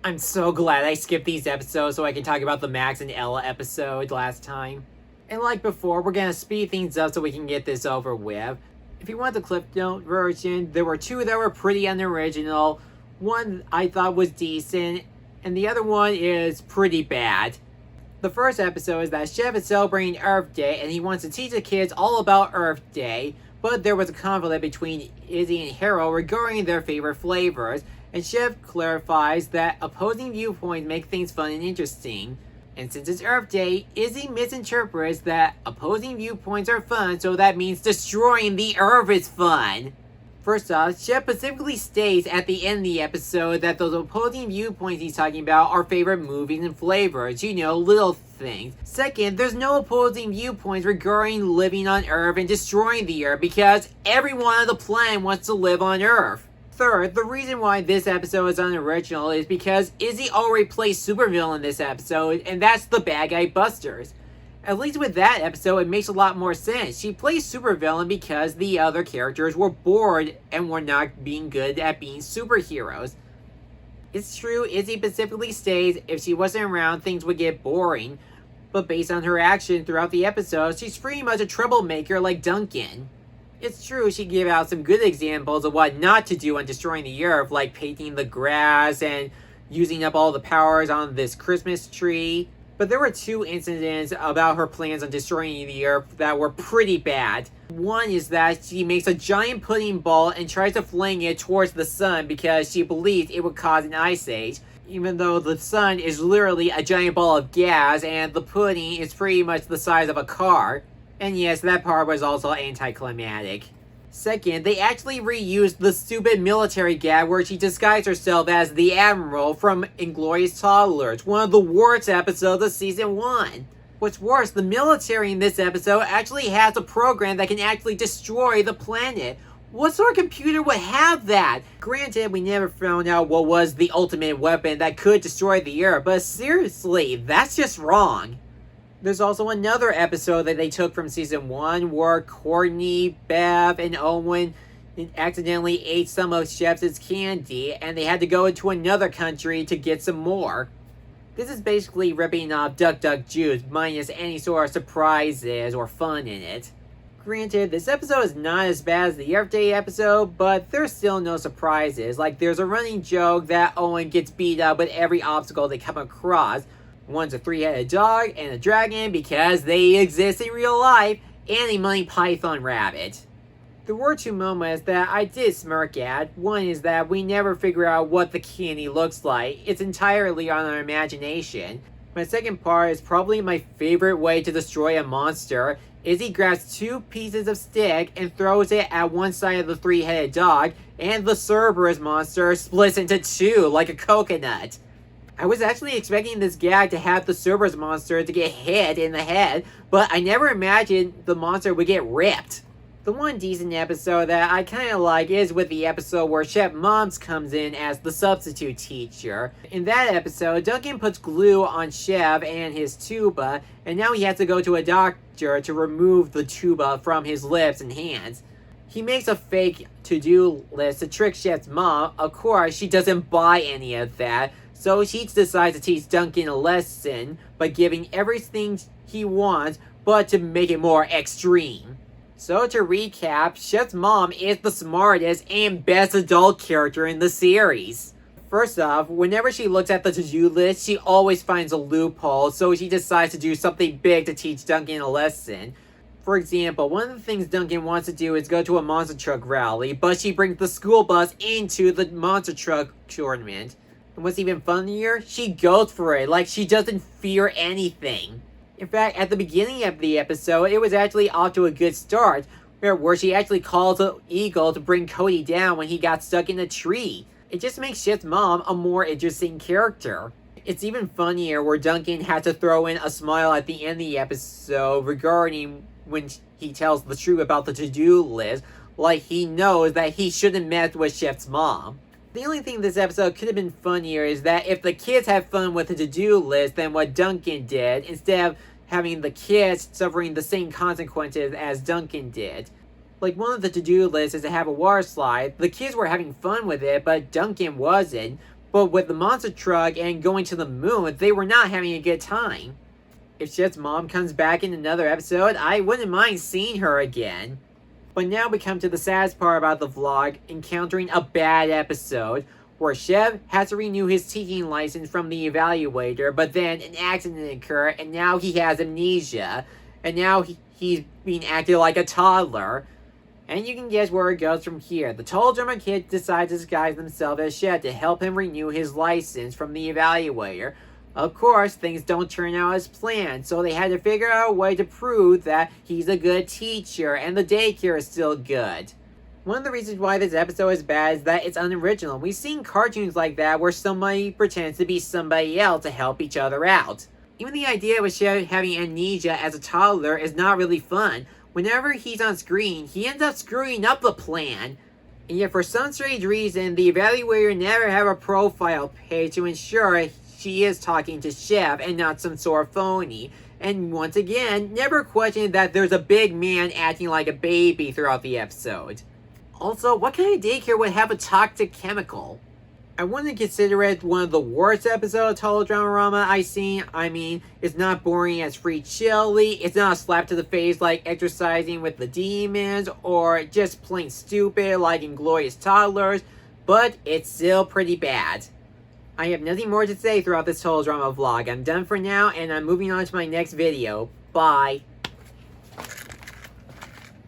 I'm so glad I skipped these episodes so I can talk about the Max and Ella episode last time. And like before, we're gonna speed things up so we can get this over with. If you want the Cliff Note version, there were two that were pretty unoriginal. One I thought was decent, and the other one is pretty bad. The first episode is that Chef is celebrating Earth Day and he wants to teach the kids all about Earth Day, but there was a conflict between Izzy and Harold regarding their favorite flavors, and Chef clarifies that opposing viewpoints make things fun and interesting. And since it's Earth Day, Izzy misinterprets that opposing viewpoints are fun, so that means destroying the Earth is fun. First off, Chef specifically states at the end of the episode that those opposing viewpoints he's talking about are favorite movies and flavors, little things. Second, there's no opposing viewpoints regarding living on Earth and destroying the Earth because everyone on the planet wants to live on Earth. Third, the reason why this episode is unoriginal is because Izzy already plays supervillain in this episode, and that's the bad guy Busters. At least with that episode, it makes a lot more sense. She plays supervillain because the other characters were bored and were not being good at being superheroes. It's true, Izzy specifically states if she wasn't around, things would get boring, but based on her action throughout the episode, she's pretty much a troublemaker like Duncan. It's true, she gave out some good examples of what not to do on destroying the Earth, like painting the grass and using up all the powers on this Christmas tree. But there were two incidents about her plans on destroying the Earth that were pretty bad. One is that she makes a giant pudding ball and tries to fling it towards the sun because she believes it would cause an ice age, even though the sun is literally a giant ball of gas and the pudding is pretty much the size of a car. And yes, that part was also anticlimactic. Second, they actually reused the stupid military gag where she disguised herself as the Admiral from Inglourious Toddlers, one of the worst episodes of Season 1. What's worse, the military in this episode actually has a program that can actually destroy the planet. What sort of computer would have that? Granted, we never found out what was the ultimate weapon that could destroy the Earth, but seriously, that's just wrong. There's also another episode that they took from Season 1 where Courtney, Bev, and Owen accidentally ate some of Chef's candy and they had to go into another country to get some more. This is basically ripping off Duck Duck Juice minus any sort of surprises or fun in it. Granted, this episode is not as bad as the Earth Day episode, but there's still no surprises. Like, there's a running joke that Owen gets beat up with every obstacle they come across. One's a three-headed dog and a dragon because they exist in real life, and a Monty Python rabbit. There were two moments that I did smirk at. One is that we never figure out what the candy looks like. It's entirely on our imagination. My second part is probably my favorite way to destroy a monster. Izzy grabs two pieces of stick and throws it at one side of the three-headed dog, and the Cerberus monster splits into two like a coconut. I was actually expecting this gag to have the Cerberus monster to get hit in the head, but I never imagined the monster would get ripped. The one decent episode that I kinda like is with the episode where Chef Moms comes in as the substitute teacher. In that episode, Duncan puts glue on Chef and his tuba, and now he has to go to a doctor to remove the tuba from his lips and hands. He makes a fake to-do list to trick Chef's mom. Of course, she doesn't buy any of that, so she decides to teach Duncan a lesson by giving everything he wants, but to make it more extreme. So to recap, Chef's mom is the smartest and best adult character in the series. First off, whenever she looks at the to-do list, she always finds a loophole, so she decides to do something big to teach Duncan a lesson. For example, one of the things Duncan wants to do is go to a monster truck rally, but she brings the school bus into the monster truck tournament. And what's even funnier, she goes for it like she doesn't fear anything. In fact, at the beginning of the episode, it was actually off to a good start, where she actually calls the eagle to bring Cody down when he got stuck in a tree. It just makes Chef's mom a more interesting character. It's even funnier where Duncan had to throw in a smile at the end of the episode regarding when he tells the truth about the to-do list, like he knows that he shouldn't mess with Chef's mom. The only thing this episode could have been funnier is that if the kids had fun with the to-do list than what Duncan did, instead of having the kids suffering the same consequences as Duncan did. Like, one of the to-do lists is to have a water slide. The kids were having fun with it, but Duncan wasn't. But with the monster truck and going to the moon, they were not having a good time. If Chef's mom comes back in another episode, I wouldn't mind seeing her again. But now we come to the saddest part about the vlog, encountering a bad episode, where Chef has to renew his teaching license from the evaluator, but then an accident occurred, and now he has amnesia, and now he's being acted like a toddler. And you can guess where it goes from here. The total drummer kid decides to disguise themselves as Chef to help him renew his license from the evaluator. Of course, things don't turn out as planned, so they had to figure out a way to prove that he's a good teacher and the daycare is still good. One of the reasons why this episode is bad is that it's unoriginal. We've seen cartoons like that where somebody pretends to be somebody else to help each other out. Even the idea of Chef having amnesia as a toddler is not really fun. Whenever he's on screen, he ends up screwing up the plan. And yet for some strange reason, the evaluator never have a profile page to ensure she is talking to Chef and not some sort of phony. And once again, never questioned that there's a big man acting like a baby throughout the episode. Also, what kind of daycare would have a toxic chemical? I wouldn't consider it one of the worst episodes of Total Dramarama I've seen. I mean, it's not boring as Free Chili, it's not a slap to the face like Exercising with the Demons, or just plain stupid like Inglorious Toddlers, but it's still pretty bad. I have nothing more to say throughout this Total Drama vlog. I'm done for now, and I'm moving on to my next video. Bye.